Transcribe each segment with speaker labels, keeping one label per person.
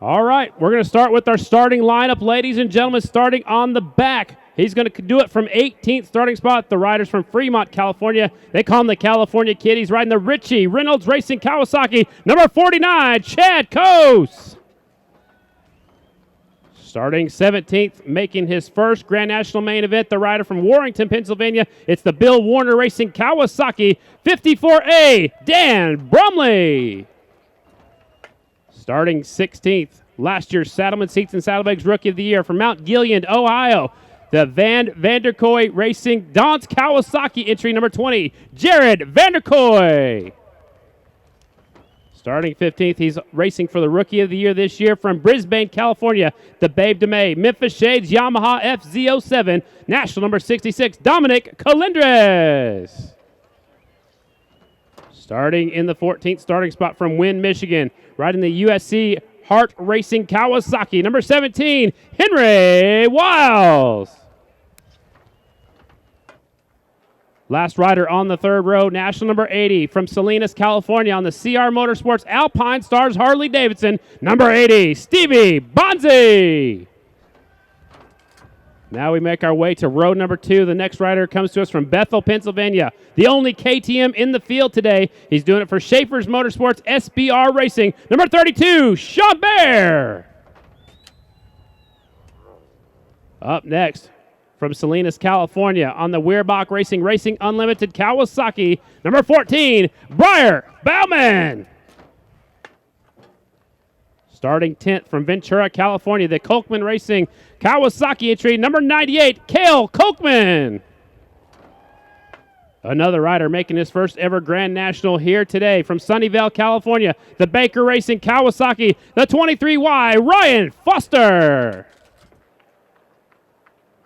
Speaker 1: All right, we're going to start with our starting lineup, ladies and gentlemen, starting on the back. He's going to do it from 18th starting spot. The riders from Fremont, California. They call him the California Kid. He's riding the Ritchie Reynolds Racing Kawasaki, number 49, Chad Coase. Starting 17th, making his first Grand National main event, the rider from Warrington, Pennsylvania. It's the Bill Warner Racing Kawasaki, 54A, Dan Brumley. Starting 16th, last year's Saddlemen Seats and Saddlebags Rookie of the Year from Mount Gilead, Ohio. The Van Vanderkooi Racing Don's Kawasaki entry number 20, Jared Vanderkooi. Starting 15th, he's racing for the Rookie of the Year this year from Brisbane, California. The Babe DeMay Memphis Shades Yamaha FZ07, national number 66, Dominic Colindres. Starting in the 14th starting spot from Wynn, Michigan, riding the USC Hart Racing Kawasaki, number 17, Henry Wiles. Last rider on the third row, national number 80 from Salinas, California on the CR Motorsports Alpine Stars Harley-Davidson, number 80, Stevie Bonzi. Now we make our way to row number 2. The next rider comes to us from Bethel, Pennsylvania. The only KTM in the field today. He's doing it for Schaefer's Motorsports SBR Racing. Number 32, Sean Bear. Up next, from Salinas, California, on the Weerbach Racing Unlimited Kawasaki. Number 14, Briar Bauman. Starting 10th from Ventura, California, the Kolkman Racing Kawasaki entry, number 98, Cale Kolkman. Another rider making his first ever Grand National here today from Sunnyvale, California, the Baker Racing Kawasaki, the 23Y, Ryan Foster.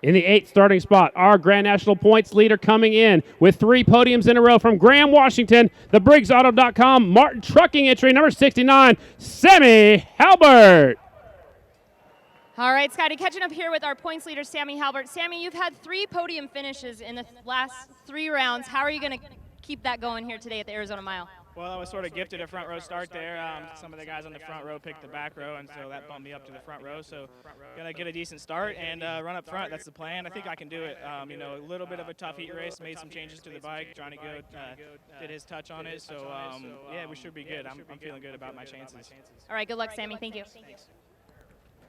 Speaker 1: In the 8th starting spot, our Grand National points leader coming in with 3 podiums in a row from Graham, Washington, the BriggsAuto.com Martin Trucking entry, number 69, Sammy Halbert.
Speaker 2: All right, Scotty, catching up here with our points leader, Sammy Halbert. Sammy, you've had 3 podium finishes in the last 3 rounds. How are you going to keep that going here today at the Arizona Mile?
Speaker 3: Well, I was sort of gifted a front row start there. Some of the guys on the front row picked the back row, and so that bumped me up to the front row. So gonna get a decent start and run up front. That's the plan. I think I can do it. You know, a little bit of a tough heat race. Made some changes to the bike. Johnny Good did his touch on it. So yeah, we should be good. I'm feeling good about my chances.
Speaker 2: All right, good luck, Sammy. Thank you.
Speaker 3: Thanks.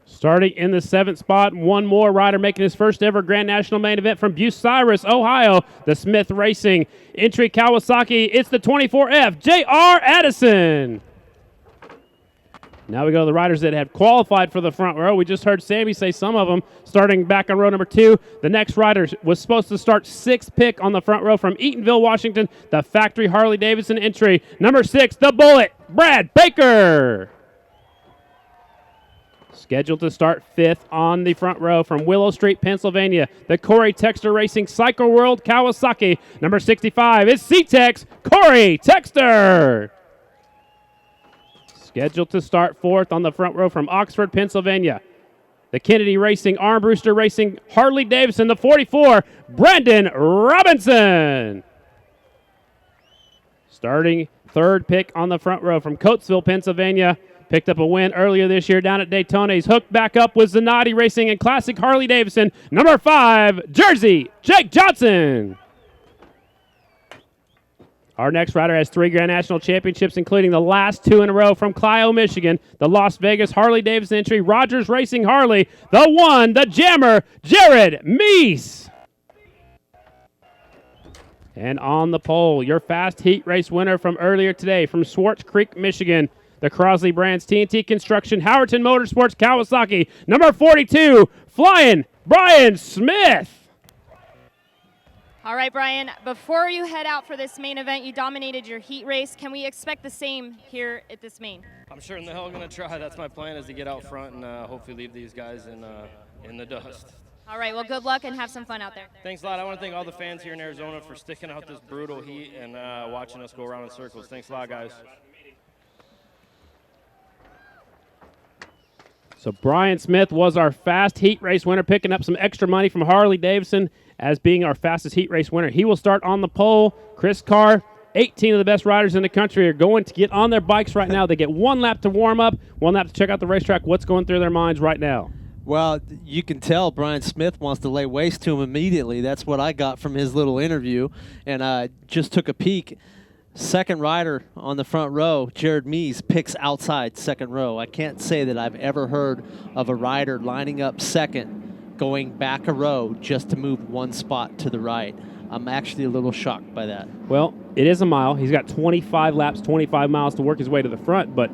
Speaker 1: Starting in the 7th spot, one more rider making his first ever Grand National main event from Bucyrus, Ohio, the Smith Racing entry Kawasaki. It's the 24F, J.R. Addison. Now we go to the riders that have qualified for the front row. We just heard Sammy say some of them. Starting back on row number 2, the next rider was supposed to start 6th pick on the front row from Eatonville, Washington, the factory Harley-Davidson entry. Number 6, the Bullet, Brad Baker. Scheduled to start 5th on the front row from Willow Street, Pennsylvania, the Corey Texter Racing Cycle World Kawasaki. Number 65 is C-Tex, Corey Texter. Scheduled to start 4th on the front row from Oxford, Pennsylvania, the Kennedy Racing, Armbruster Racing, Harley-Davidson, the 44, Brandon Robinson. Starting 3rd pick on the front row from Coatesville, Pennsylvania, picked up a win earlier this year down at Daytona. He's hooked back up with Zanatti Racing and Classic Harley-Davidson. Number 5, Jersey, Jake Johnson. Our next rider has 3 Grand National Championships, including the last 2 in a row from Clio, Michigan. The Las Vegas Harley-Davidson entry, Rogers Racing Harley. The 1, the Jammer, Jared Meese. And on the pole, your fast heat race winner from earlier today from Swartz Creek, Michigan, the Crosley Brands TNT Construction Howerton Motorsports Kawasaki. Number 42, Flying Brian Smith.
Speaker 2: All right, Brian, before you head out for this main event, you dominated your heat race. Can we expect the same here at this main?
Speaker 4: I'm sure in the hell going to try. That's my plan, is to get out front and hopefully leave these guys in the dust.
Speaker 2: All right, well, good luck and have some fun out there.
Speaker 4: Thanks a lot. I want to thank all the fans here in Arizona for sticking out this brutal heat and watching us go around in circles. Thanks a lot, guys.
Speaker 1: So Brian Smith was our fast heat race winner, picking up some extra money from Harley-Davidson as being our fastest heat race winner. He will start on the pole. Chris Carr 18 of the best riders in the country are going to get on their bikes right now. They get 1 lap to warm up, 1 lap to check out the racetrack. What's going through their minds right now?
Speaker 5: Well, you can tell Brian Smith wants to lay waste to him immediately. That's what I got from his little interview. And I just took a peek. Second rider on the front row, Jared Mees, picks outside second row. I can't say that I've ever heard of a rider lining up second, going back a row just to move 1 spot to the right. I'm actually a little shocked by that.
Speaker 1: Well, it is a mile. He's got 25 laps, 25 miles to work his way to the front, but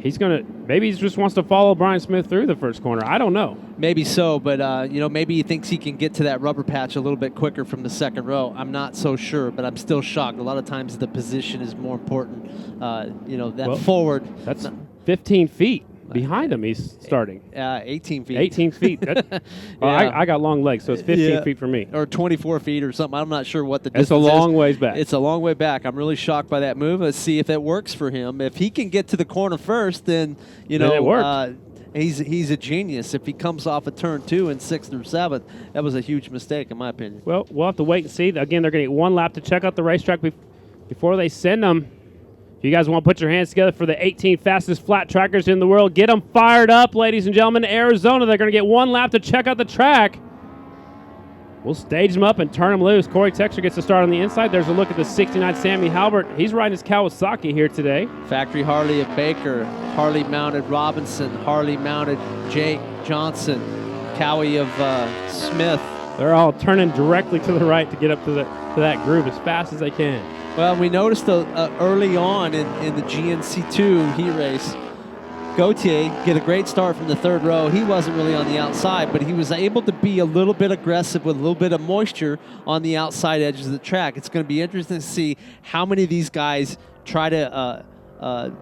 Speaker 1: maybe he just wants to follow Brian Smith through the first corner. I don't know.
Speaker 5: Maybe so, but maybe he thinks he can get to that rubber patch a little bit quicker from the second row. I'm not so sure, but I'm still shocked. A lot of times the position is more important. Forward.
Speaker 1: That's 15 feet behind him. He's starting.
Speaker 5: 18 feet.
Speaker 1: 18 feet. I got long legs, so it's 15 feet for me.
Speaker 5: Or 24 feet or something. I'm not sure what the
Speaker 1: distance is. It's a long ways back.
Speaker 5: It's a long way back. I'm really shocked by that move. Let's see if it works for him. If he can get to the corner first, then,
Speaker 1: it worked.
Speaker 5: He's a genius. If he comes off a turn 2 in 6th or 7th, that was a huge mistake in my opinion.
Speaker 1: Well, we'll have to wait and see. Again, they're going to get 1 lap to check out the racetrack before they send them. If you guys want to put your hands together for the 18 fastest flat trackers in the world, get them fired up, ladies and gentlemen. Arizona, they're going to get 1 lap to check out the track. We'll stage them up and turn them loose. Corey Texter gets to start on the inside. There's a look at the 69 Sammy Halbert. He's riding his Kawasaki here today.
Speaker 5: Factory Harley of Baker, Harley mounted Robinson, Harley mounted Jake Johnson, Cowie of Smith.
Speaker 1: They're all turning directly to the right to get up to that groove as fast as they can.
Speaker 5: Well, we noticed early on in the GNC2 heat race, Gautier get a great start from the 3rd row. He wasn't really on the outside, but he was able to be a little bit aggressive with a little bit of moisture on the outside edges of the track. It's going to be interesting to see how many of these guys try to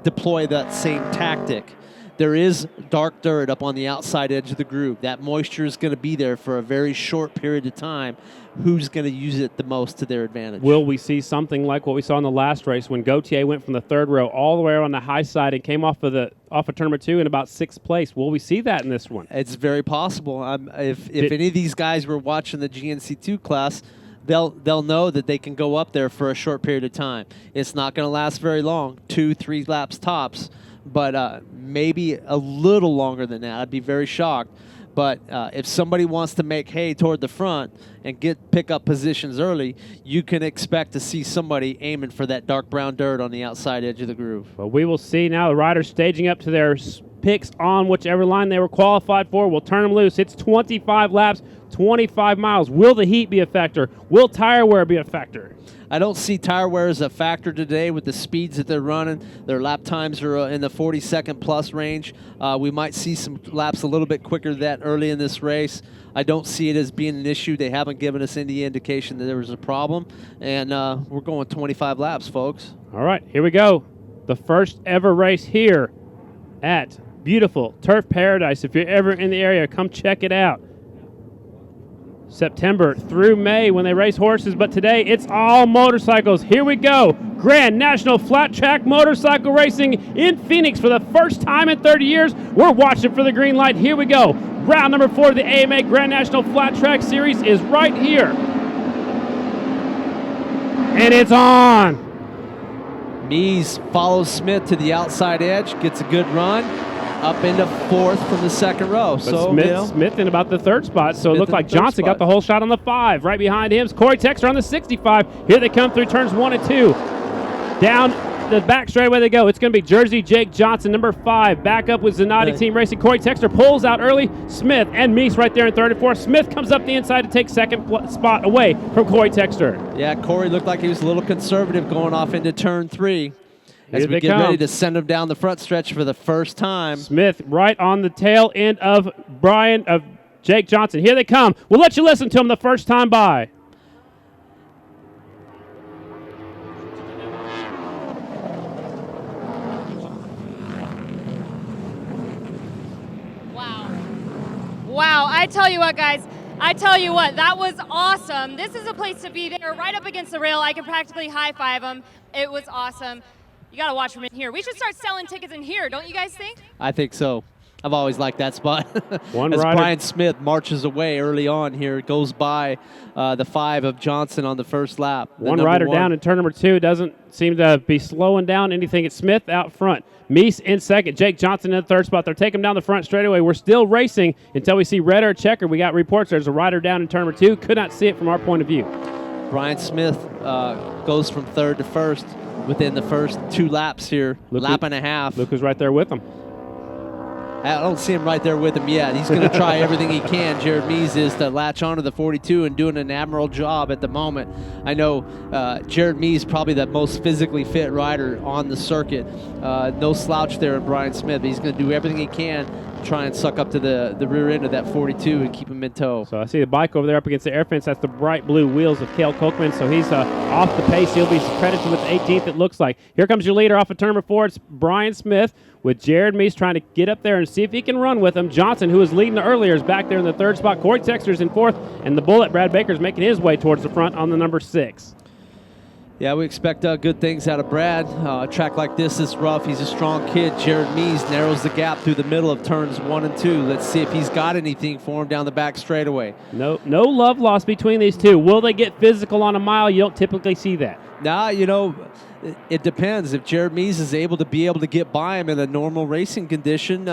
Speaker 5: deploy that same tactic. There is dark dirt up on the outside edge of the groove. That moisture is going to be there for a very short period of time. Who's going to use it the most to their advantage?
Speaker 1: Will we see something like what we saw in the last race when Gautier went from the 3rd row all the way around the high side and came off of turn number 2 in about 6th place? Will we see that in this one?
Speaker 5: It's very possible. If any of these guys were watching the GNC2 class, they'll know that they can go up there for a short period of time. It's not going to last very long, 2-3 laps tops, but maybe a little longer than that. I'd be very shocked. But if somebody wants to make hay toward the front and pick up positions early, you can expect to see somebody aiming for that dark brown dirt on the outside edge of the groove.
Speaker 1: Well, we will see now the riders staging up to their picks on whichever line they were qualified for. We'll turn them loose. It's 25 laps, 25 miles. Will the heat be a factor? Will tire wear be a factor?
Speaker 5: I don't see tire wear as a factor today with the speeds that they're running. Their lap times are in the 40-second plus range. We might see some laps a little bit quicker than that early in this race. I don't see it as being an issue. They haven't given us any indication that there was a problem. And we're going 25 laps, folks.
Speaker 1: All right, here we go. The first ever race here at beautiful Turf Paradise. If you're ever in the area, come check it out. September through May when they race horses, but today it's all motorcycles. Here we go. Grand National Flat Track Motorcycle Racing in Phoenix for the first time in 30 years. We're watching for the green light. Here we go. Round number 4 of the AMA Grand National Flat Track Series is right here. And it's on.
Speaker 5: Mees follows Smith to the outside edge, gets a good run. Up into 4th from the 2nd row.
Speaker 1: But so Smith in about the 3rd spot, so it looked like Johnson got the whole shot on the 5. Right behind him is Corey Texter on the 65. Here they come through turns 1 and 2. Down the back straightaway they go. It's going to be Jersey Jake Johnson, number 5. Back up with Zanatti Team Racing. Corey Texter pulls out early. Smith and Meese right there in 3rd and 4th. Smith comes up the inside to take 2nd spot away from Corey Texter.
Speaker 5: Yeah, Corey looked like he was a little conservative going off into turn 3. As we get ready to send him down the front stretch for the first time.
Speaker 1: Smith right on the tail end of Jake Johnson. Here they come. We'll let you listen to him the first time by.
Speaker 2: Wow, I tell you what, guys. I tell you what, that was awesome. This is a place to be. They were right up against the rail. I could practically high-five them. It was awesome. You got to watch from in here. We should start selling tickets in here, don't you guys think?
Speaker 5: I think so. I've always liked that spot.
Speaker 1: One
Speaker 5: As
Speaker 1: rider.
Speaker 5: Brian Smith marches away early on here, goes by the 5 of Johnson on the first lap.
Speaker 1: One rider down in turn number 2. Doesn't seem to be slowing down anything. It's Smith out front. Meese in second. Jake Johnson in the third spot. They're taking him down the front straightaway. We're still racing until we see red or checker. We got reports there's a rider down in turn number 2. Could not see it from our point of view.
Speaker 5: Brian Smith goes from third to first within the first 2 laps here, lap and a half.
Speaker 1: Luke was right there with him.
Speaker 5: I don't see him right there with him yet. He's going to try everything he can. Jared Meese is to latch onto the 42 and doing an admirable job at the moment. I know Jared Meese probably the most physically fit rider on the circuit. No slouch there in Brian Smith. He's going to do everything he can to try and suck up to the rear end of that 42 and keep him in tow.
Speaker 1: So I see the bike over there up against the air fence. That's the bright blue wheels of Cale Kochman. So he's off the pace. He'll be credited with 18th, it looks like. Here comes your leader off of turn number 4. It's Brian Smith with Jared Meese trying to get up there and see if he can run with him. Johnson, who was leading earlier, is back there in the third spot. Corey Texter's in fourth. And the Bullet, Brad Baker's making his way towards the front on the number 6.
Speaker 5: Yeah, we expect good things out of Brad. A track like this is rough. He's a strong kid. Jared Meese narrows the gap through the middle of turns 1 and 2. Let's see if he's got anything for him down the back straightaway.
Speaker 1: No love lost between these two. Will they get physical on a mile? You don't typically see that.
Speaker 5: Nah, it depends. If Jared Meese is able to get by him in a normal racing condition,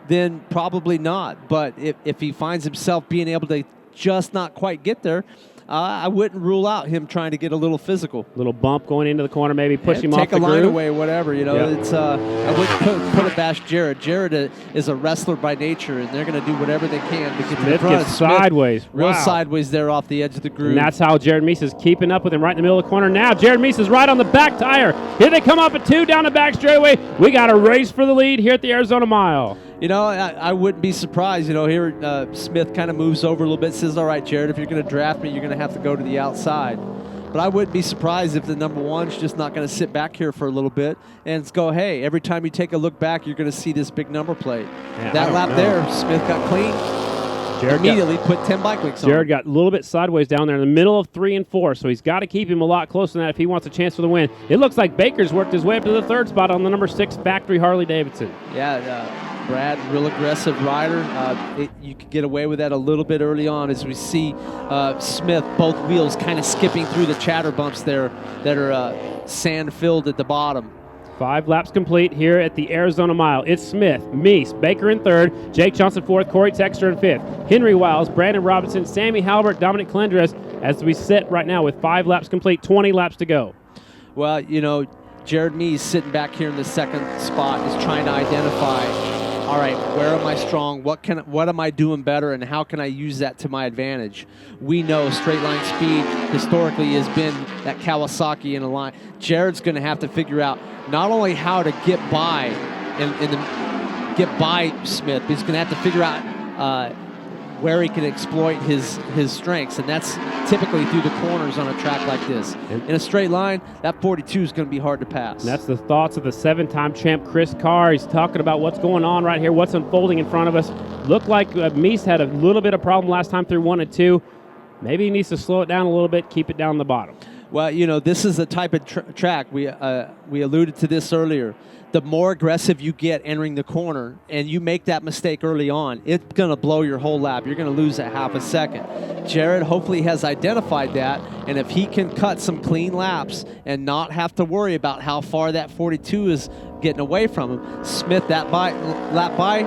Speaker 5: then probably not. But if he finds himself being able to just not quite get there, I wouldn't rule out him trying to get a little physical.
Speaker 1: Little bump going into the corner, maybe push him off the
Speaker 5: groove. Take a line
Speaker 1: groove.
Speaker 5: away, whatever. It's I wouldn't put it past Jared. Jared is a wrestler by nature, and they're going to do whatever they can to get to the front.
Speaker 1: Gets sideways.
Speaker 5: Real sideways there off the edge of the groove.
Speaker 1: And that's how Jared Meese is keeping up with him right in the middle of the corner. Now Jared Meese is right on the back tire. Here they come up at 2 down the back straightaway. We got a race for the lead here at the Arizona Mile.
Speaker 5: I wouldn't be surprised. Here Smith kind of moves over a little bit, says, all right, Jared, if you're going to draft me, you're going to have to go to the outside. But I wouldn't be surprised if the number 1's just not going to sit back here for a little bit and go, hey, every time you take a look back, you're going to see this big number plate. That lap there, Smith got clean. Jared immediately put 10 bike links on.
Speaker 1: Jared got a little bit sideways down there in the middle of 3 and 4, so he's got to keep him a lot closer than that if he wants a chance for the win. It looks like Baker's worked his way up to the 3rd spot on the number 6 factory Harley-Davidson.
Speaker 5: Yeah, Brad, real aggressive rider. You could get away with that a little bit early on as we see Smith, both wheels kind of skipping through the chatter bumps there that are sand-filled at the bottom.
Speaker 1: 5 laps complete here at the Arizona Mile. It's Smith, Meese, Baker in 3rd, Jake Johnson 4th, Corey Texter in 5th, Henry Wiles, Brandon Robinson, Sammy Halbert, Dominic Calendres as we sit right now with 5 laps complete, 20 laps to go.
Speaker 5: Well, Jared Meese sitting back here in the 2nd spot is trying to identify, all right, where am I strong? What am I doing better, and how can I use that to my advantage? We know straight line speed historically has been that Kawasaki in a line. Jared's going to have to figure out not only how to get by get by Smith, but he's going to have to figure out where he can exploit his strengths, and that's typically through the corners on a track like this. In a straight line, that 42 is going to be hard to pass.
Speaker 1: And that's the thoughts of the 7-time champ Chris Carr. He's talking about what's going on right here, what's unfolding in front of us. Looked like Meese had a little bit of problem last time through 1 and 2. Maybe he needs to slow it down a little bit, keep it down the bottom.
Speaker 5: Well, this is the type of track, we alluded to this earlier. The more aggressive you get entering the corner and you make that mistake early on, it's going to blow your whole lap. You're going to lose a half a second. Jared hopefully has identified that, and if he can cut some clean laps and not have to worry about how far that 42 is getting away from him, Smith, that lap by,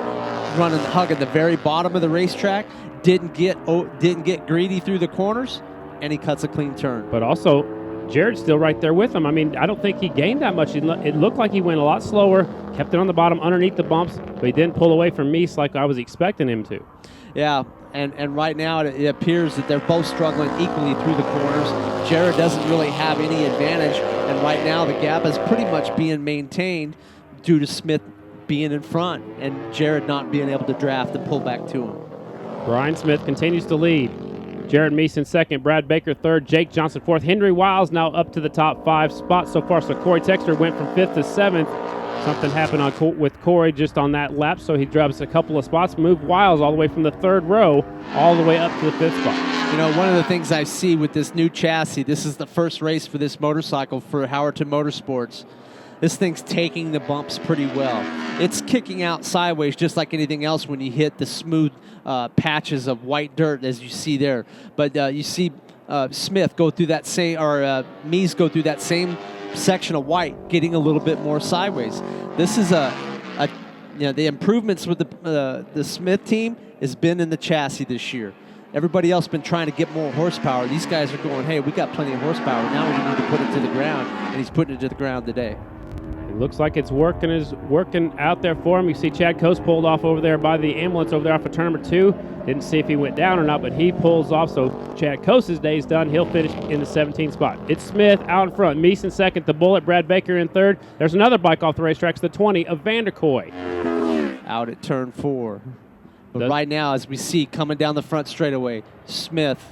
Speaker 5: running, hugging the very bottom of the racetrack, didn't get greedy through the corners, and he cuts a clean turn.
Speaker 1: But also, Jared's still right there with him. I mean, I don't think he gained that much. It looked like he went a lot slower, kept it on the bottom underneath the bumps, but he didn't pull away from Meese like I was expecting him to.
Speaker 5: Yeah, and right now it appears that they're both struggling equally through the corners. Jared doesn't really have any advantage, and right now the gap is pretty much being maintained due to Smith being in front and Jared not being able to draft and pull back to him.
Speaker 1: Brian Smith continues to lead. Jared Meese in 2nd, Brad Baker 3rd, Jake Johnson 4th. Henry Wiles now up to the top 5 spots so far. So Corey Texter went from 5th to 7th. Something happened with Corey just on that lap, so he drops a couple of spots, moved Wiles all the way from the 3rd row all the way up to the 5th spot.
Speaker 5: One of the things I see with this new chassis, this is the first race for this motorcycle for Howerton Motorsports. This thing's taking the bumps pretty well. It's kicking out sideways just like anything else when you hit the smooth patches of white dirt, as you see there. But you see Smith go through that same, or Mies go through that same section of white, getting a little bit more sideways. This is the improvements with the Smith team has been in the chassis this year. Everybody else been trying to get more horsepower. These guys are going, hey, we got plenty of horsepower. Now we need to put it to the ground, and he's putting it to the ground today.
Speaker 1: It looks like it's working out there for him. You see Chad Coase pulled off over there by the ambulance over there off of turn number 2. Didn't see if he went down or not, but he pulls off. So Chad Coase's day is done. He'll finish in the 17th spot. It's Smith out in front. Mies in second. The Bullet, Brad Baker in third. There's another bike off the racetrack. It's the 20 of Vanderkooi.
Speaker 5: Out at turn 4. But right now, as we see coming down the front straightaway, Smith,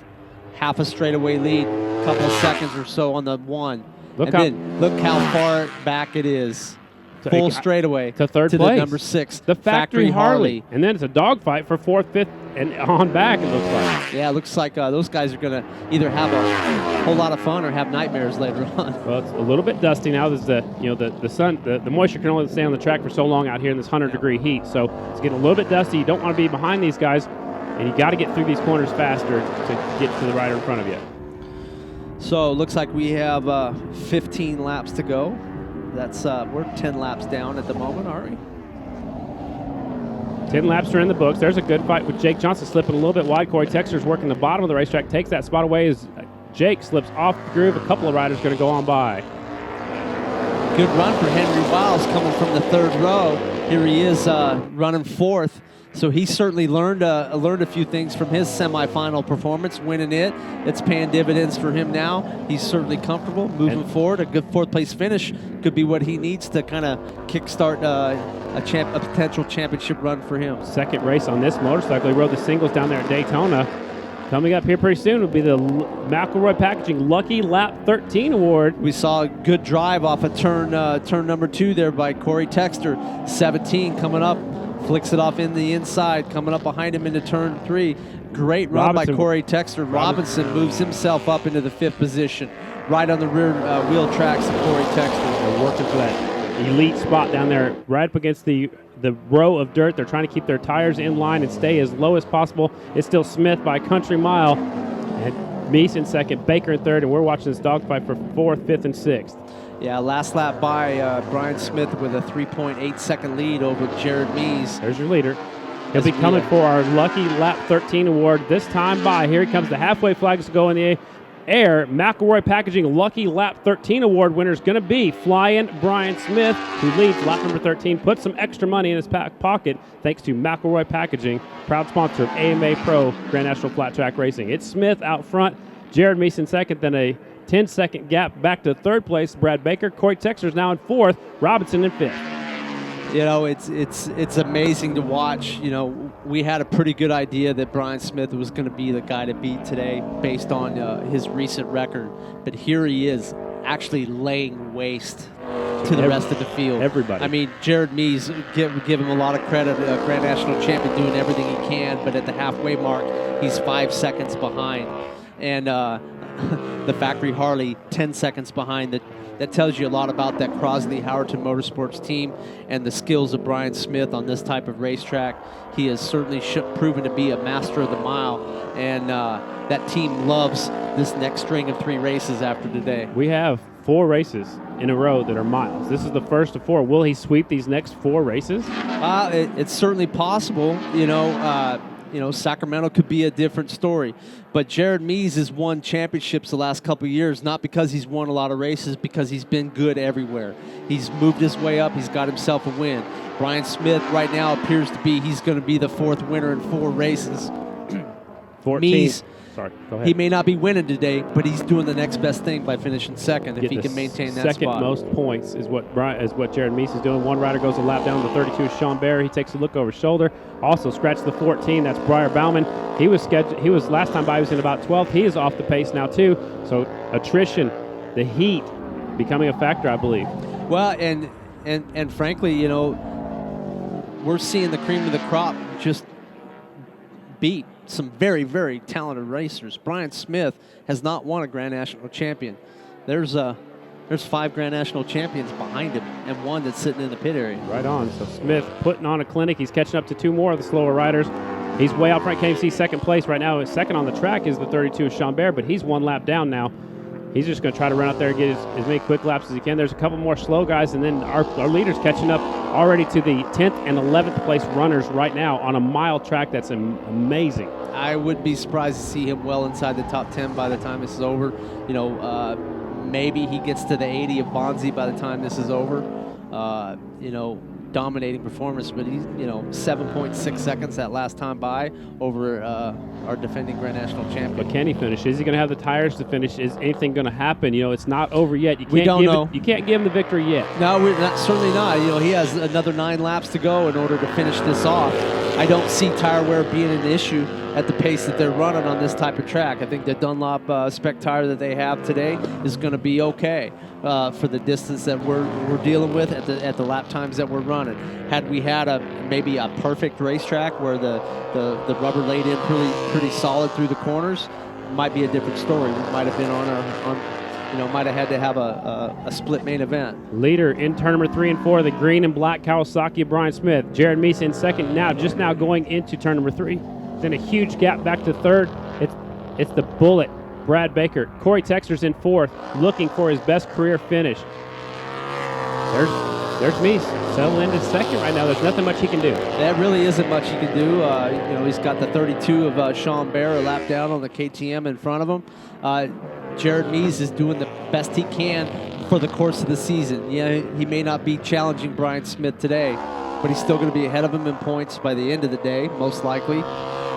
Speaker 5: half a straightaway lead, couple of seconds or so on the 1. Look how far back it is. Full straightaway
Speaker 1: to third
Speaker 5: to
Speaker 1: place.
Speaker 5: The number 6,
Speaker 1: the factory Harley. And then it's a dogfight for 4th, 5th, and on back, it looks like.
Speaker 5: Yeah, it looks like those guys are going to either have a whole lot of fun or have nightmares later on.
Speaker 1: Well, it's a little bit dusty now. There's the sun, the moisture can only stay on the track for so long out here in this 100-degree heat. So it's getting a little bit dusty. You don't want to be behind these guys, and you got to get through these corners faster to get to the rider in front of you.
Speaker 5: So it looks like we have 15 laps to go. That's we're 10 laps down at the moment, aren't we?
Speaker 1: 10 laps are in the books. There's a good fight with Jake Johnson slipping a little bit wide. Corey Texter's working the bottom of the racetrack, takes that spot away as Jake slips off the groove. A couple of riders going to go on by.
Speaker 5: Good run for Henry Wiles coming from the 3rd row. Here he is running 4th. So he certainly learned a few things from his semifinal performance, winning it. It's paying dividends for him now. He's certainly comfortable moving forward. A good 4th place finish could be what he needs to kind of kickstart a potential championship run for him.
Speaker 1: Second race on this motorcycle. He rode the singles down there at Daytona. Coming up here pretty soon will be the McElroy Packaging Lucky Lap 13 Award.
Speaker 5: We saw a good drive off of turn number 2 there by Corey Texter. 17 coming up. Flicks it off in the inside, coming up behind him into turn 3. Great run by Corey Texter. Robinson moves himself up into the 5th position, right on the rear wheel tracks of Corey Texter.
Speaker 1: They're working for that elite spot down there, right up against the row of dirt. They're trying to keep their tires in line and stay as low as possible. It's still Smith by a country mile, and Mies in second, Baker in third, and we're watching this dogfight for 4th, 5th, and 6th.
Speaker 5: Yeah, last lap by Brian Smith with a 3.8 second lead over Jared Mies.
Speaker 1: There's your leader. He'll be coming for our Lucky Lap 13 Award this time by. Here he comes. The halfway flags go in the air. McElroy Packaging Lucky Lap 13 Award winner is going to be Flying Brian Smith, who leads lap number 13. Put some extra money in his pocket thanks to McElroy Packaging, proud sponsor of AMA Pro Grand National Flat Track Racing. It's Smith out front, Jared Mies in second, then a 10-second gap back to 3rd place. Brad Baker. Corey Texter's now in 4th. Robinson in 5th.
Speaker 5: You know, it's amazing to watch. You know, we had a pretty good idea that Brian Smith was going to be the guy to beat today based on his recent record. But here he is actually laying waste to the rest of the field.
Speaker 1: Everybody.
Speaker 5: I mean, Jared Mies, give him a lot of credit. Grand National champion doing everything he can, but at the halfway mark, he's 5 seconds behind. And the factory Harley 10 seconds behind. That tells you a lot about that Crosley-Howerton Motorsports team and the skills of Brian Smith on this type of racetrack. He has certainly proven to be a master of the mile, and that team loves this next string of 3 races after today.
Speaker 1: We have 4 races in a row that are miles. This is the first of 4. Will he sweep these next 4 races?
Speaker 5: It's certainly possible. You know, Sacramento could be a different story. But Jared Mies has won championships the last couple of years, not because he's won a lot of races, because he's been good everywhere. He's moved his way up. He's got himself a win. Brian Smith right now appears to be, he's going to be the 4th winner in 4 races.
Speaker 1: 14.
Speaker 5: Mies,
Speaker 1: sorry, go ahead.
Speaker 5: he may not be winning today, but he's doing the next best thing by finishing second if he can maintain that spot.
Speaker 1: Second most points is what Jared Mies is doing. One rider goes a lap down. The 32 is Sean Bear. He takes a look over his shoulder. Also scratched the 14. That's Briar Bauman. He was last time by. He was in about 12th. He is off the pace now too. So attrition, the heat, becoming a factor, I believe.
Speaker 5: Well, and frankly, you know, we're seeing the cream of the crop just beat some very, very talented racers. Brian Smith has not won a Grand National champion. There's there's 5 Grand National champions behind him and one that's sitting in the pit area.
Speaker 1: Right on. So Smith putting on a clinic. He's catching up to 2 more of the slower riders. He's way out front. Can't even see second place right now. His second on the track is the 32 Chambert, but he's 1 lap down now. He's just going to try to run out there and get as many quick laps as he can. There's a couple more slow guys, and then our leaders catching up already to the 10th and 11th place runners right now on a mile track. That's amazing.
Speaker 5: I wouldn't be surprised to see him well inside the top 10 by the time this is over. You know, maybe he gets to the 80 of Bonzi by the time this is over. You know, dominating performance, but he's, you know, 7.6 seconds that last time by over our defending Grand National champion.
Speaker 1: But can he finish? Is he going to have the tires to finish? Is anything going to happen? You know, it's not over yet. You can't
Speaker 5: we don't know.
Speaker 1: You can't give him the victory yet.
Speaker 5: No, we're not, certainly not. You know, he has another 9 laps to go in order to finish this off. I don't see tire wear being an issue at the pace that they're running on this type of track. I think the Dunlop spec tire that they have today is going to be okay for the distance that we're dealing with at the lap times that we're running. Had we had maybe a perfect racetrack where the rubber laid in pretty solid through the corners, might be a different story. We might have been might have had to have a split main event.
Speaker 1: Leader in turn number 3 and 4, the green and black Kawasaki, Brian Smith. Jared Meese in second now, just now going into turn number 3. Then a huge gap back to third. It's the Bullet, Brad Baker. Corey Texter's in 4th, looking for his best career finish. There's Meese, settling into second right now. There's nothing much he can do.
Speaker 5: That really isn't much he can do. You know, he's got the 32 of Chambert a lap down on the KTM in front of him. Jared Meese is doing the best he can for the course of the season. Yeah, he may not be challenging Brian Smith today, but he's still going to be ahead of him in points by the end of the day, most likely.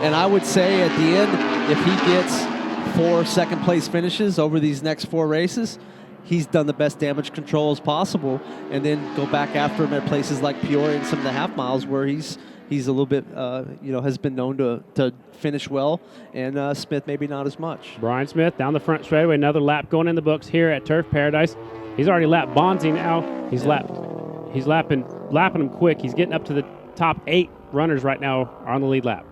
Speaker 5: And I would say at the end, if he gets 4 second-place finishes over these next 4 races, he's done the best damage control as possible, and then go back after him at places like Peoria and some of the half miles where he's a little bit, has been known to finish well, and Smith maybe not as much.
Speaker 1: Brian Smith down the front straightaway, another lap going in the books here at Turf Paradise. He's already lapped Bonzi now. He's lapping him quick. He's getting up to the top 8 runners right now on the lead lap.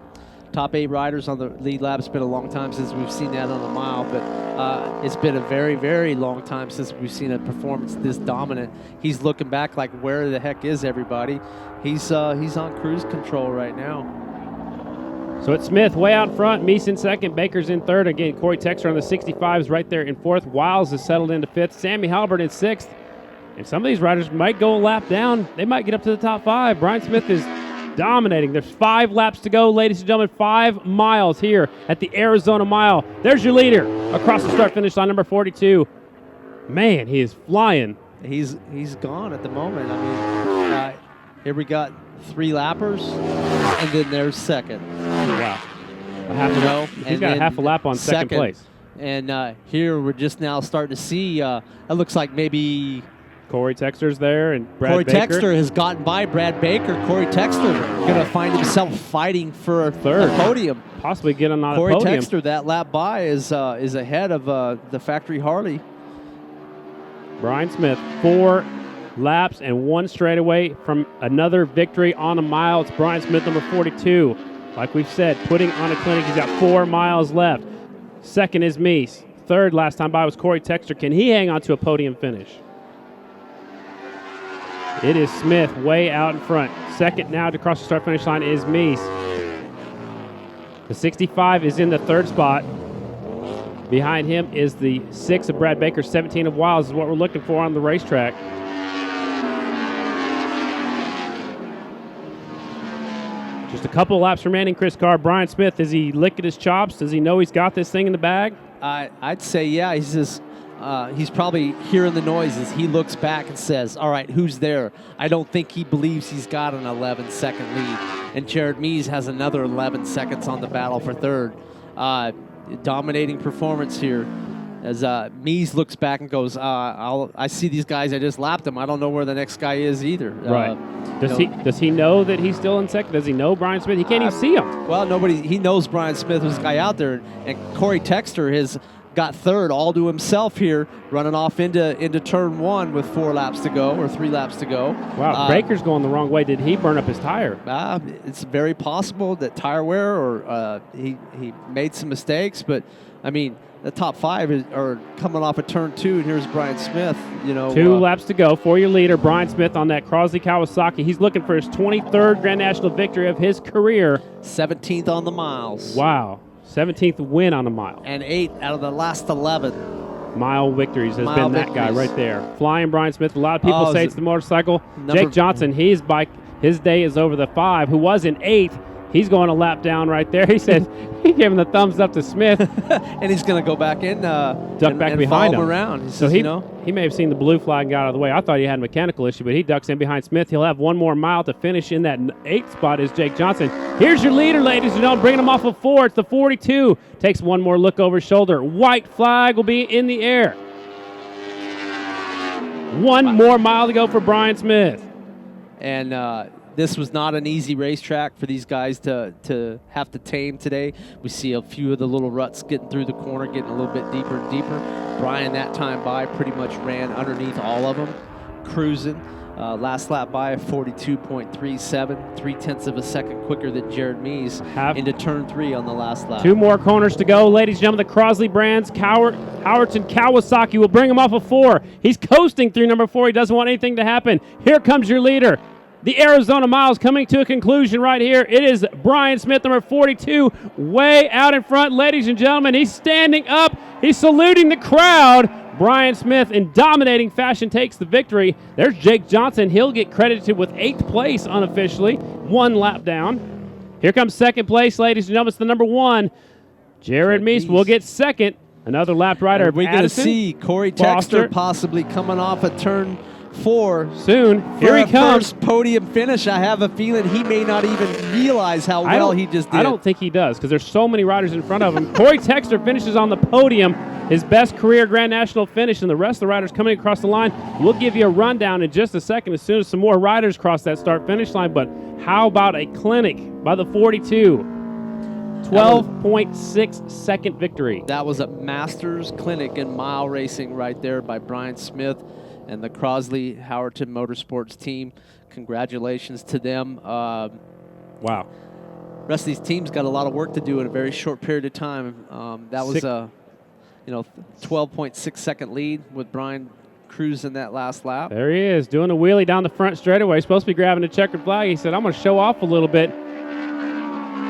Speaker 5: Top 8 riders on the lead lap. It's been a long time since we've seen that on a mile, but it's been a very, very long time since we've seen a performance this dominant. He's looking back like, where the heck is everybody? He's on cruise control right now.
Speaker 1: So it's Smith way out front, Meese in second, Baker's in third. Again, Corey Texter on the 65 is right there in 4th. Wiles is settled into 5th. Sammy Halbert in 6th. And some of these riders might go a lap down. They might get up to the top 5. Brian Smith is dominating. There's 5 laps to go, ladies and gentlemen. 5 miles here at the Arizona Mile. There's your leader across the start-finish line, number 42. Man, he is flying.
Speaker 5: He's gone at the moment. I mean, here we got 3 lappers, and then there's second.
Speaker 1: Wow. He's got a half a lap on second place.
Speaker 5: And here we're just now starting to see, it looks like maybe
Speaker 1: Corey Texter's there, and Brad Baker.
Speaker 5: Corey Texter has gotten by Brad Baker. Corey Texter going to find himself fighting for a third podium.
Speaker 1: Possibly get on a
Speaker 5: Corey
Speaker 1: podium.
Speaker 5: Texter, that lap by, is ahead of the factory Harley.
Speaker 1: Brian Smith, 4 laps and 1 straightaway from another victory on a mile. It's Brian Smith, number 42. Like we've said, putting on a clinic. He's got 4 miles left. Second is Meese. Third last time by was Corey Texter. Can he hang on to a podium finish? It is Smith way out in front. Second now to cross the start-finish line is Meese. The 65 is in the 3rd spot. Behind him is the 6 of Brad Baker. 17 of Wiles is what we're looking for on the racetrack. Just a couple laps remaining, Chris Carr. Brian Smith, is he licking his chops? Does he know he's got this thing in the bag?
Speaker 5: I'd say, yeah. He's probably hearing the noises. He looks back and says, all right, who's there? I don't think he believes he's got an 11-second lead. And Jared Meese has another 11 seconds on the battle for third. Dominating performance here. As Meese looks back and goes, I see these guys, I just lapped them. I don't know where the next guy is either.
Speaker 1: Right. Does he know that he's still in second? Does he know Brian Smith? He can't even see him.
Speaker 5: Well, he knows Brian Smith was the guy out there. And Corey Texter has got third all to himself here, running off into turn 1 with 4 laps to go, or 3 laps to go.
Speaker 1: Wow, Baker's going the wrong way. Did he burn up his tire?
Speaker 5: It's very possible that tire wear, or he made some mistakes. But, I mean, the top 5 are coming off of turn 2, and here's Brian Smith.
Speaker 1: 2 laps to go for your leader, Brian Smith, on that Crosley Kawasaki. He's looking for his 23rd Grand National victory of his career.
Speaker 5: 17th on the miles.
Speaker 1: Wow. 17th win on a mile.
Speaker 5: And 8 out of the last 11.
Speaker 1: Mile victories has been that guy right there. Flying Brian Smith. A lot of people say it's the motorcycle. Jake Johnson, his day is over the 5, who was in 8th. He's going a lap down right there. He said he gave him the thumbs up to Smith.
Speaker 5: And he's going to go back in,
Speaker 1: duck back behind him
Speaker 5: around. He
Speaker 1: so
Speaker 5: says,
Speaker 1: he may have seen the blue flag and got out of the way. I thought he had a mechanical issue, but he ducks in behind Smith. He'll have one more mile to finish in that 8th spot is Jake Johnson. Here's your leader, ladies and gentlemen, bringing him off of 4. It's the 42. Takes one more look over his shoulder. White flag will be in the air. One more mile to go for Brian Smith.
Speaker 5: And this was not an easy racetrack for these guys to have to tame today. We see a few of the little ruts getting through the corner, getting a little bit deeper and deeper. Brian, that time by, pretty much ran underneath all of them, cruising. Last lap by 42.37, 0.3 of a second quicker than Jared Mees into turn 3 on the last lap.
Speaker 1: 2 more corners to go. Ladies and gentlemen, the Crosley brands, Howerton Kawasaki will bring him off of 4. He's coasting through number 4. He doesn't want anything to happen. Here comes your leader. The Arizona miles coming to a conclusion right here. It is Brian Smith, number 42, way out in front. Ladies and gentlemen, he's standing up. He's saluting the crowd. Brian Smith, in dominating fashion, takes the victory. There's Jake Johnson. He'll get credited with 8th place unofficially, 1 lap down. Here comes second place, ladies and gentlemen. It's the number 1. Jared Meese will get second. Another lap rider.
Speaker 5: We're going to see Corey Texter possibly coming off a turn 4
Speaker 1: soon. Here he comes.
Speaker 5: First podium finish. I have a feeling he may not even realize how well he just did.
Speaker 1: I don't think he does because there's so many riders in front of him. Corey Texter finishes on the podium, his best career Grand National finish, and the rest of the riders coming across the line. We'll give you a rundown in just a second as soon as some more riders cross that start-finish line. But how about a clinic by the 42? 12.6 second victory.
Speaker 5: That was a Masters clinic in mile racing right there by Brian Smith and the Crosley Howerton Motorsports team. Congratulations to them.
Speaker 1: Wow.
Speaker 5: Rest of these teams got a lot of work to do in a very short period of time. That was a 12.6 second lead with Brian cruising that last lap.
Speaker 1: There he is, doing a wheelie down the front straightaway. He's supposed to be grabbing a checkered flag. He said, I'm going to show off a little bit.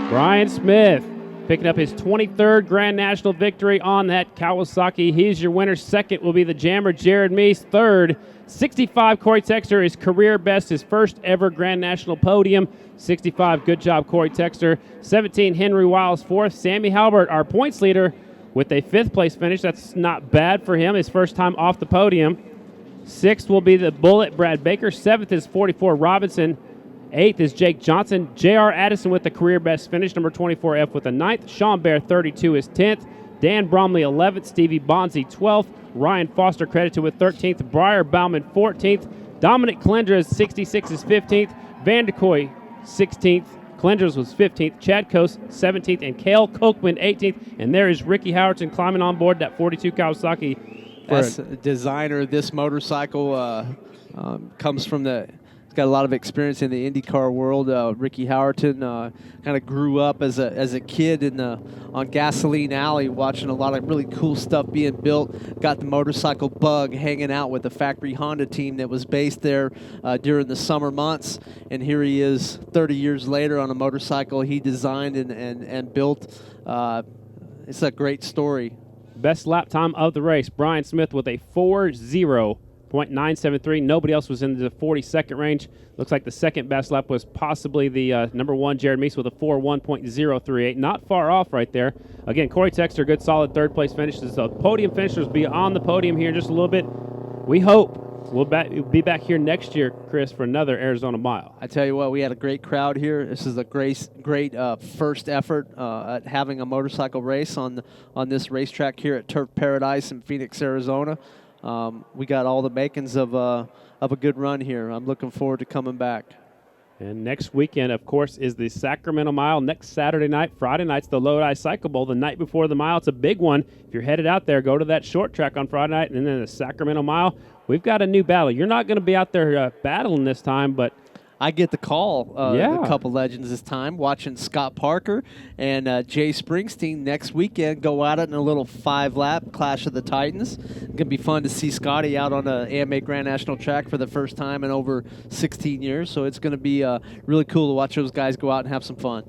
Speaker 1: Brian Smith picking up his 23rd Grand National victory on that Kawasaki. He's your winner. Second will be the jammer, Jared Meese. Third, 65, Corey Texter, his career best, his first ever Grand National podium. 65, good job, Corey Texter. 17, Henry Wiles. Fourth, Sammy Halbert, our points leader, with a 5th place finish. That's not bad for him, his first time off the podium. 6th will be the Bullet, Brad Baker. 7th is 44, Robinson. 8th is Jake Johnson. J.R. Addison with the career best finish, number 24F with a 9th. Sean Bear, 32, is 10th. Dan Bromley, 11th. Stevie Bonzi, 12th. Ryan Foster credited with 13th. Briar Bauman, 14th. Dominic Calendres, 66, is 15th. Van de Kooi, 16th. Calendres was 15th. Chad Coase, 17th. And Cale Kochman, 18th. And there is Ricky Howerton climbing on board that 42 Kawasaki.
Speaker 5: That's a designer of this motorcycle. Comes from got a lot of experience in the IndyCar world. Ricky Howerton kind of grew up as a kid on Gasoline Alley, watching a lot of really cool stuff being built. Got the motorcycle bug, hanging out with the factory Honda team that was based there during the summer months. And here he is 30 years later on a motorcycle he designed and built. It's a great story.
Speaker 1: Best lap time of the race, Brian Smith with a 4:0.973. Nobody else was in the 42nd range. Looks like the second best lap was possibly the number 1, Jared Meese, with a 4:1.038. Not far off right there. Again, Corey Texter, good solid 3rd place finish. The podium finishers be on the podium here in just a little bit. We hope we'll be back here next year, Chris, for another Arizona Mile.
Speaker 5: I tell you what, we had a great crowd here. This is a great first effort at having a motorcycle race on this racetrack here at Turf Paradise in Phoenix, Arizona. We got all the makings of a good run here. I'm looking forward to coming back.
Speaker 1: And next weekend, of course, is the Sacramento Mile. Next Saturday night, Friday night's the Lodi Cycle Bowl. The night before the mile, it's a big one. If you're headed out there, go to that short track on Friday night, and then the Sacramento Mile. We've got a new battle. You're not going to be out there battling this time, but
Speaker 5: I get the call,
Speaker 1: Yeah.
Speaker 5: a couple legends this time, watching Scott Parker and Jay Springsteen next weekend go at it in a little 5-lap Clash of the Titans. Going to be fun to see Scotty out on the AMA Grand National track for the first time in over 16 years, so it's going to be really cool to watch those guys go out and have some fun.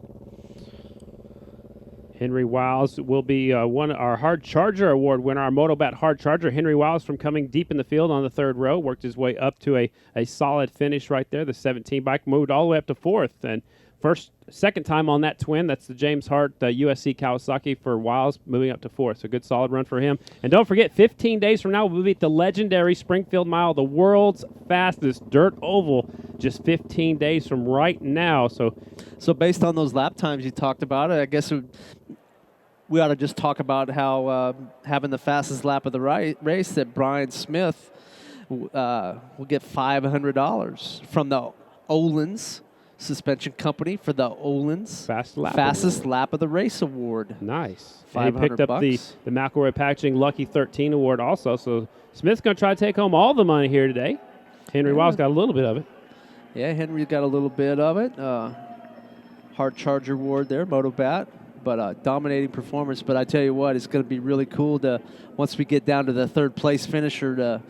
Speaker 1: Henry Wiles will be our Hard Charger Award winner, our Motobat Hard Charger. Henry Wiles, from coming deep in the field on the 3rd row, worked his way up to a solid finish right there. The 17 bike moved all the way up to 4th. And second time on that twin, that's the James Hart USC Kawasaki for Wiles, moving up to 4th. So good solid run for him. And don't forget, 15 days from now, we'll be at the legendary Springfield Mile, the world's fastest dirt oval, just 15 days from right now. So
Speaker 5: based on those lap times you talked about, I guess we ought to just talk about how having the fastest lap of the race, that Brian Smith will get $500 from the Olins Suspension Company for the Olins Fastest Lap of the Race Award.
Speaker 1: Nice.
Speaker 5: $500.
Speaker 1: And he picked up the McElroy Packaging Lucky 13 Award also. So Smith's going to try to take home all the money here today. Henry Wiles got a little bit of it.
Speaker 5: Yeah, Henry got a little bit of it. Hard Charger Award there, Motobat. But dominating performance. But I tell you what, it's going to be really cool to, once we get down to the 3rd place finisher, to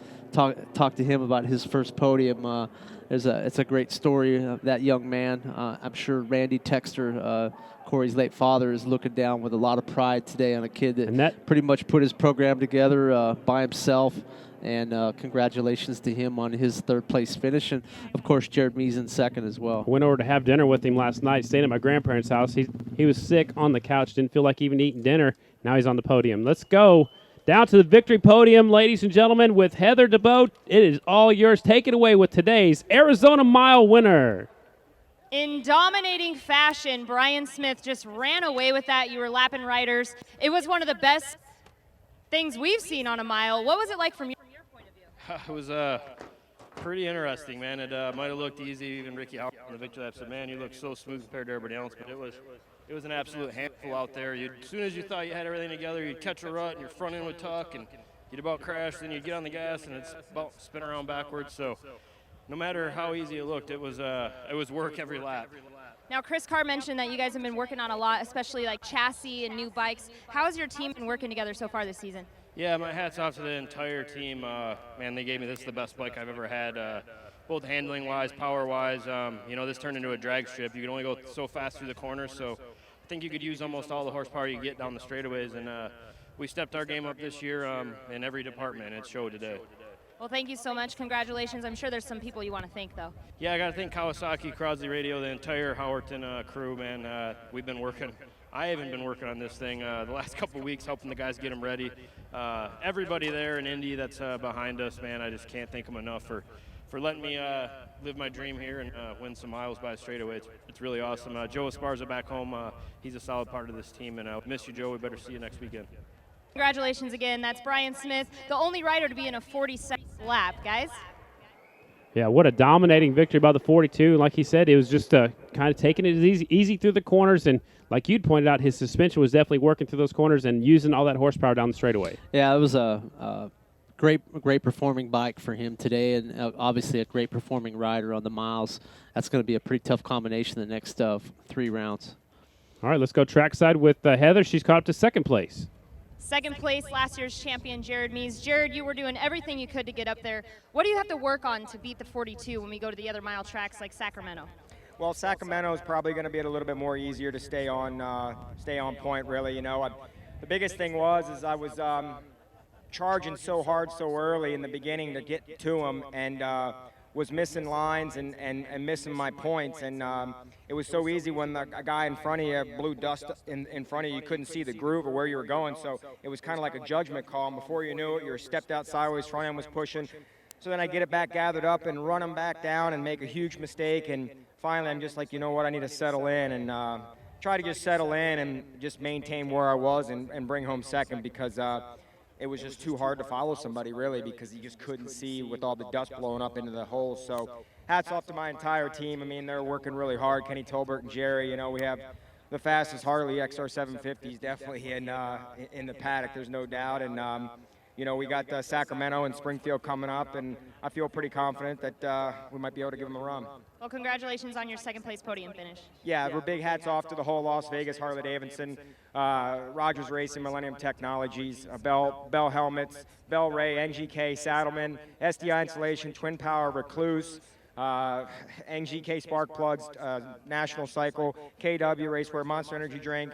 Speaker 5: talk to him about his first podium. It's a great story of that young man. I'm sure Randy Texter, Corey's late father, is looking down with a lot of pride today on a kid that pretty much put his program together by himself. And congratulations to him on his 3rd place finish. And, of course, Jared Mees in 2nd as well.
Speaker 1: I went over to have dinner with him last night, staying at my grandparents' house. He was sick on the couch, didn't feel like even eating dinner. Now he's on the podium. Let's go down to the victory podium, ladies and gentlemen, with Heather DeBoat. It is all yours. Take it away with today's Arizona Mile winner.
Speaker 2: In dominating fashion, Brian Smith just ran away with that. You were lapping riders. It was one of the best things we've seen on a mile. What was it like from your point of view?
Speaker 4: It was pretty interesting, man. It might have looked easy. Even Ricky Howard on the victory lap said, "Man, you look so smooth compared to everybody else." But it was an absolute handful out there. As soon as you thought you had everything together, you'd catch a rut, and your front end would tuck, and you'd about crash. Then you'd get on the gas, and it's about spin around backwards. So no matter how easy it looked, it was work every lap.
Speaker 2: Now, Chris Carr mentioned that you guys have been working on a lot, especially like chassis and new bikes. How has your team been working together so far this season?
Speaker 4: Yeah, my hat's off to the entire team. Man, they gave me the best bike I've ever had, both handling-wise, power-wise. This turned into a drag strip. You can only go so fast through the corners, so I think you could use almost all the horsepower you get down the straightaways. And we stepped our game up this year in every department, and it showed today.
Speaker 2: Well, thank you so much. Congratulations. I'm sure there's some people you want to thank, though.
Speaker 4: Yeah, I got to thank Kawasaki, Crosley Radio, the entire Howerton crew, man. We've been working. I haven't been working on this thing the last couple of weeks, helping the guys get them ready. Everybody there in Indy that's behind us, man, I just can't thank them enough for letting me live my dream here and win some miles by a straightaway. It's really awesome. Joe Esparza back home. He's a solid part of this team, and I miss you, Joe. We better see you next weekend.
Speaker 2: Congratulations again. That's Brian Smith, the only rider to be in a 42nd lap, guys.
Speaker 1: Yeah, what a dominating victory by the 42. Like he said, it was just kind of taking it easy through the corners. And like you'd pointed out, his suspension was definitely working through those corners and using all that horsepower down the straightaway.
Speaker 5: Yeah, it was a great performing bike for him today, and obviously a great performing rider on the miles. That's going to be a pretty tough combination the next 3 rounds.
Speaker 1: All right, let's go trackside with Heather. She's caught up to 2nd place.
Speaker 2: Second place, last year's champion, Jared Mees. Jared, you were doing everything you could to get up there. What do you have to work on to beat the 42 when we go to the other mile tracks like Sacramento?
Speaker 6: Well, Sacramento is probably going to be a little bit more easier to stay on point, really. The biggest thing was I was charging so hard so early in the beginning to get to them, and was missing lines and missing my points. And it was so easy when a guy in front of you blew dust in front of you. You couldn't see the groove or where you were going. So it was kind of like a judgment call. And before you knew it, you were stepped out sideways, front end was pushing. So then I get it back gathered up and run them back down and make a huge mistake. And finally, I'm just like, you know what, I need to settle in and try to just settle in and just maintain where I was and bring home second, because it was just too hard to follow somebody, really, because you just couldn't see with all the dust blowing up into the holes. So hats off to my entire team. I mean, they're working really hard. Kenny Tolbert and Jerry, we have the fastest Harley XR750s definitely in the paddock, there's no doubt. And, we got Sacramento and Springfield coming up, and I feel pretty confident that we might be able to give them a run.
Speaker 2: Well, congratulations on your second-place podium finish.
Speaker 6: Yeah, we're big hats off to the whole Las Vegas Harley-Davidson, Rogers Racing, Millennium Technologies, Bell Helmets, Bell Ray, NGK, Saddleman, SDI Installation, Twin Power, Recluse, NGK Spark Plugs, National Cycle, KW Racewear, Monster Energy Drink,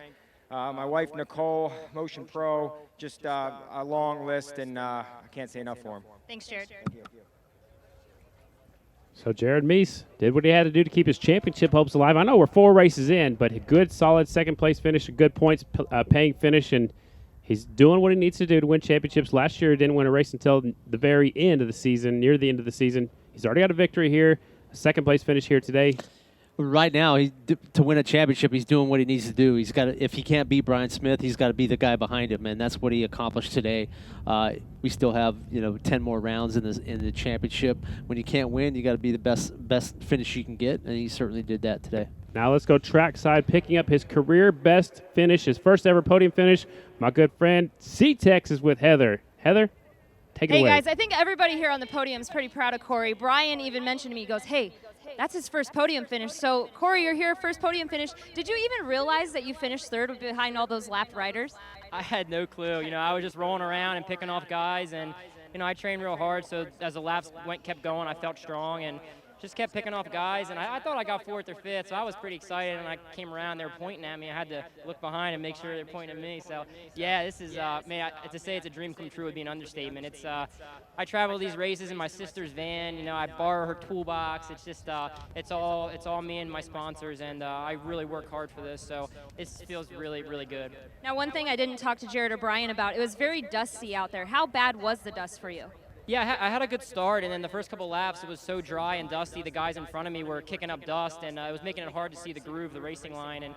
Speaker 6: my wife Nicole, Motion Pro, just a long list, and I can't say enough for him.
Speaker 2: Thanks, Jared.
Speaker 1: So Jared Meese did what he had to do to keep his championship hopes alive. I know we're 4 races in, but a good, solid second-place finish, a good points paying finish, and he's doing what he needs to do to win championships. Last year, he didn't win a race until the very end of the season, near the end of the season. He's already got a victory here, a second-place finish here today.
Speaker 5: Right now, to win a championship, he's doing what he needs to do. He's got if he can't beat Brian Smith, he's got to be the guy behind him, and that's what he accomplished today. We still have 10 more rounds in the championship. When you can't win, you got to be the best finish you can get, and he certainly did that today.
Speaker 1: Now let's go trackside, picking up his career best finish, his first ever podium finish. My good friend C-Tex is with Heather. Heather, take it away.
Speaker 2: Hey guys, I think everybody here on the podium is pretty proud of Corey. Brian even mentioned to me, he goes, hey, that's his first podium finish. So, Corey, you're here, first podium finish. Did you even realize that you finished third behind all those lapped riders?
Speaker 7: I had no clue. I was just rolling around and picking off guys, and I trained real hard. So as the laps kept going, I felt strong and just kept picking off guys. And I thought I got 4th or 5th, so I was pretty excited. And I came around, they were pointing at me. I had to look behind and make sure they're pointing at me. So yeah, this is to say it's a dream come true would be an understatement. It's I travel these races in my sister's van. I borrow her toolbox. It's just it's all me and my sponsors, and I really work hard for this. So it feels really, really good.
Speaker 2: Now, one thing I didn't talk to Jared or Brian about, it was very dusty out there. How bad was the dust for you?
Speaker 7: Yeah, I had a good start, and then the first couple laps, it was so dry and dusty. The guys in front of me were kicking up dust, and it was making it hard to see the groove, the racing line. And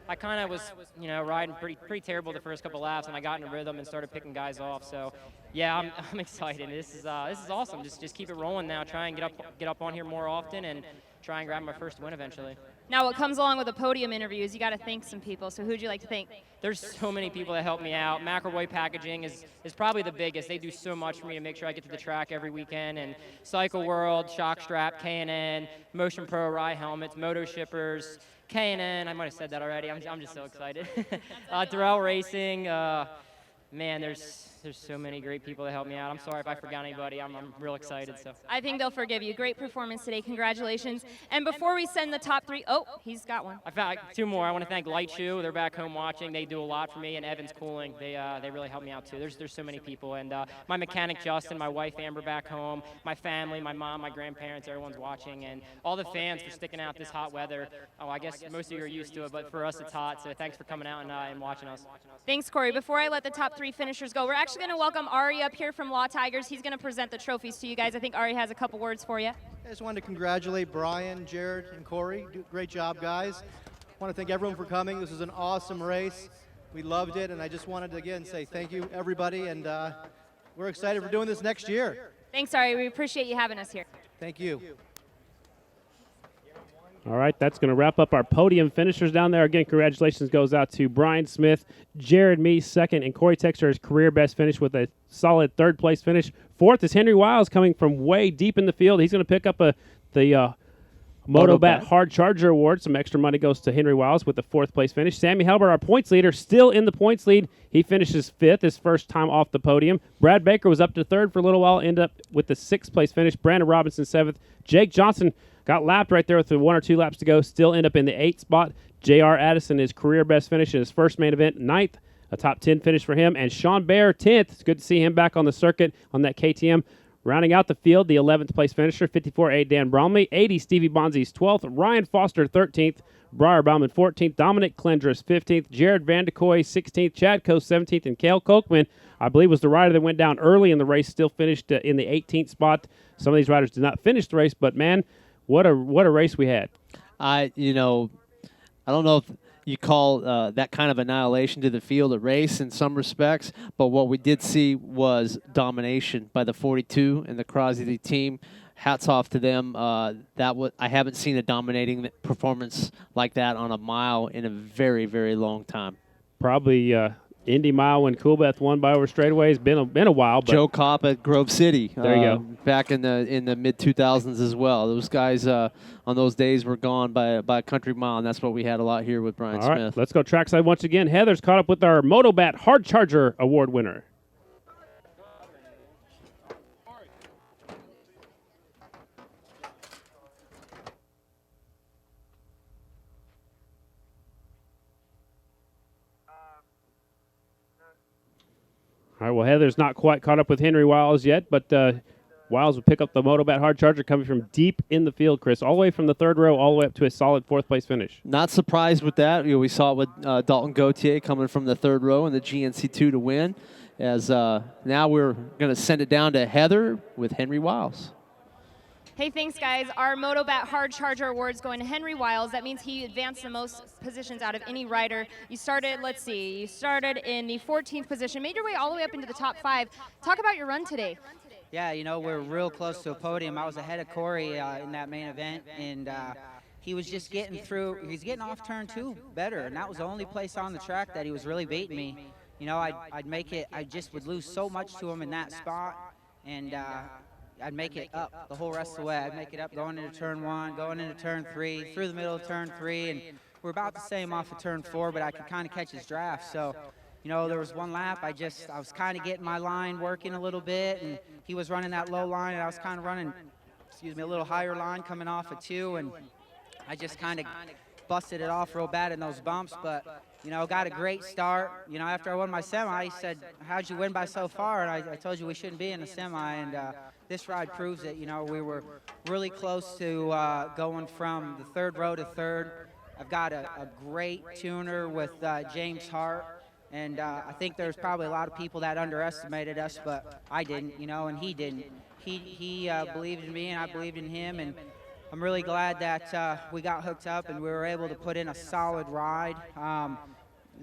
Speaker 7: I kind of was, riding pretty terrible the first couple laps, and I got in a rhythm and started picking guys off. So, yeah, I'm excited. This is awesome. Just keep it rolling now. Try and get up on here more often, and try and grab my first win eventually.
Speaker 2: Now, what comes along with a podium interview is you got to thank some people. So, who'd you like to thank?
Speaker 7: There's so many people that help me out. McElroy Packaging is probably the biggest. They do so much for me to make sure I get to the track every weekend. And Cycle World, Shock Strap, K&N, Motion Pro, Rye Helmets, Moto Shippers, K&N. I might have said that already. I'm just so excited. Durrell Racing. Man, there's so many great people that help me out. I'm sorry if I forgot anybody. I'm real excited. So
Speaker 2: I think they'll forgive you. Great performance today. Congratulations. And before we send the top 3, he's got one.
Speaker 7: I found 2 more. I want to thank Light Shoe. They're back home watching. They do a lot for me. And Evans Cooling. They really help me out too. There's so many people. And my mechanic Justin, my wife Amber back home, my family, my mom, my grandparents, everyone's watching, and all the fans for sticking out this hot weather. Oh, I guess most of you are used to it, but for us it's hot. So thanks for coming out and watching us.
Speaker 2: Thanks, Corey. Before I let the top 3 finishers go, we're actually going to welcome Ari up here from Law Tigers. He's going to present the trophies to you guys. I think Ari has a couple words for you.
Speaker 8: I just wanted to congratulate Brian, Jared, and Corey. Great job, guys. I want to thank everyone for coming. This was an awesome race. We loved it, and I just wanted to, again, say thank you, everybody, and we're excited for doing this next year.
Speaker 2: Thanks, Ari. We appreciate you having us here.
Speaker 8: Thank you.
Speaker 1: All right, that's going to wrap up our podium finishers down there. Again, congratulations goes out to Brian Smith, Jared Meese, second, and Corey Texter, his career best finish with a solid third-place finish. Fourth is Henry Wiles coming from way deep in the field. He's going to pick up the Motobat Hard Charger Award. Some extra money goes to Henry Wiles with the fourth-place finish. Sammy Halbert, our points leader, still in the points lead. He finishes fifth, his first time off the podium. Brad Baker was up to third for a little while, ended up with the sixth-place finish. Brandon Robinson, seventh. Jake Johnson got lapped right there with 1 or 2 laps to go. Still end up in the 8th spot. J.R. Addison, his career best finish in his first main event, 9th. A top 10 finish for him. And Sean Baer, 10th. It's good to see him back on the circuit on that KTM. Rounding out the field, the 11th place finisher, 54-8, Dan Bromley. 80, Stevie Bonzi's 12th. Ryan Foster, 13th. Briar Bauman, 14th. Dominic Klendris, 15th. Jared Vandekoy, 16th. Chad Coase, 17th. And Cale Kochman, I believe, was the rider that went down early in the race, still finished in the 18th spot. Some of these riders did not finish the race, but, man, what a race we had.
Speaker 5: I don't know if you call that kind of annihilation to the field a race in some respects, but what we did see was domination by the 42 and the Crosby team. Hats off to them. I haven't seen a dominating performance like that on a mile in a very, very long time.
Speaker 1: Probably Indy Mile when Coolbeth won by over straightaway. It's been a while. But
Speaker 5: Joe Kopp at Grove City.
Speaker 1: There you go.
Speaker 5: Back in the mid 2000s as well. Those guys on those days were gone by a country mile, and that's what we had a lot here with Brian
Speaker 1: All right,
Speaker 5: Smith.
Speaker 1: let's go trackside once again. Heather's caught up with our Motobat Hard Charger Award winner. All right, well, Heather's not quite caught up with Henry Wiles yet, but Wiles will pick up the Motobat Hard Charger coming from deep in the field, Chris, all the way from the third row all the way up to a solid fourth-place finish.
Speaker 5: Not surprised with that. We saw it with Dalton Gauthier coming from the third row in the GNC2 to win. As now we're going to send it down to Heather with Henry Wiles.
Speaker 2: Hey, thanks, guys. Our Motobat Hard Charger Award's going to Henry Wiles. That means he advanced the most positions out of any rider. You started, let's see, you started in the 14th position, made your way all the way up into the top 5. Talk about your run today.
Speaker 9: Yeah, you know, we're real close to a podium. I was ahead of Corey in that main event, and he was just getting through. He's getting off turn 2 better, and that was the only place on the track that he was really beating me. You know, I'd make it, I just would lose so much to him in that spot, and I'd make it up the whole rest of the way. I'd make it up going into turn 1, going into turn 3, through the middle of turn 3, and we're about the same off of turn 4, but I could kind of catch his draft. So, you know, there was one lap, I was kind of getting my line working a little bit, and he was running that low line, and I was kind of running, a little higher line coming off of 2, and I just kind of busted it off real bad in those bumps, but, you know, got a great start. You know, after I won my semi, he said, how'd you win by so far? And I told you we shouldn't be in the semi, and this ride proves it. You know, we were really close to going from the third row to third. I've got a great tuner with James Hart, and I think there's probably a lot of people that underestimated us, but I didn't, you know, and he didn't. He believed in me, and I believed in him, and I'm really glad that we got hooked up and we were able to put in a solid ride.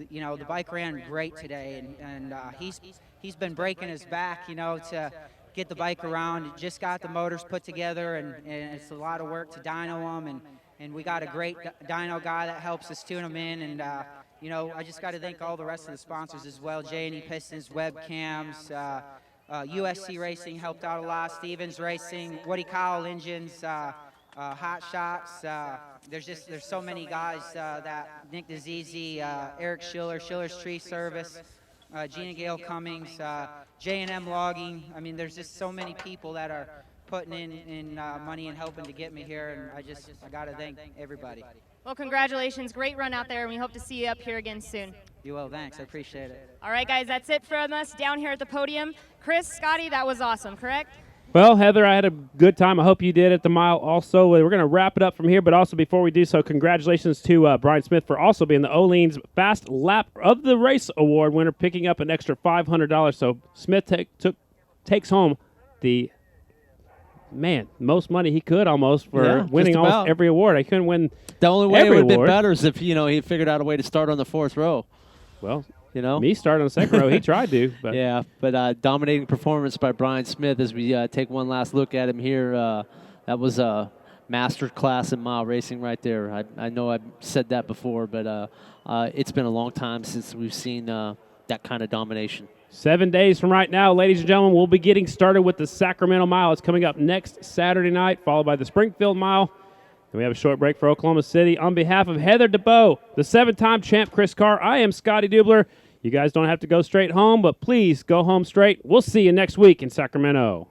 Speaker 9: You know, the bike ran great today, and he's been breaking his back, you know, to get the bike around. Just got the motors put together, and it's a lot of work to dyno them, and we got a great dyno guy that helps us tune them in, and you know, I just got to thank all the rest of the sponsors as well. J&E Pistons, webcams, USC Racing helped out a lot, Stevens Racing, Woody Kyle Engines, Hot Shots. There's so many guys that Nick DeZizi, Eric Schiller, Schiller's Tree Service, Gina Gale Cummings, J&M Logging. I mean, there's just so many people that are putting in money and helping to get me here, and I got to thank everybody.
Speaker 2: Well, congratulations. Great run out there, and we hope to see you up here again soon.
Speaker 9: You will. Thanks. I appreciate it.
Speaker 2: All right, guys, that's it from us down here at the podium. Chris, Scotty, that was awesome, correct?
Speaker 1: Well, Heather, I had a good time. I hope you did at the mile also. We're going to wrap it up from here, but also before we do so, congratulations to Brian Smith for also being the Olean's Fast Lap of the Race Award winner, picking up an extra $500. So Smith takes home the, most money he could almost for winning almost every award. I couldn't win
Speaker 5: the only way it would have been
Speaker 1: award.
Speaker 5: better is if, you know, he figured out a way to start on the 4th row.
Speaker 1: Well,
Speaker 5: you know,
Speaker 1: me started on the 2nd row. He tried to. But.
Speaker 5: Yeah, but dominating performance by Brian Smith as we take one last look at him here. That was a master class in mile racing right there. I know I've said that before, but it's been a long time since we've seen that kind of domination.
Speaker 1: 7 days from right now, ladies and gentlemen, we'll be getting started with the Sacramento Mile. It's coming up next Saturday night, followed by the Springfield Mile. Then we have a short break for Oklahoma City. On behalf of Heather DeBow, the 7-time champ Chris Carr, I am Scotty Dubler. You guys don't have to go straight home, but please go home straight. We'll see you next week in Sacramento.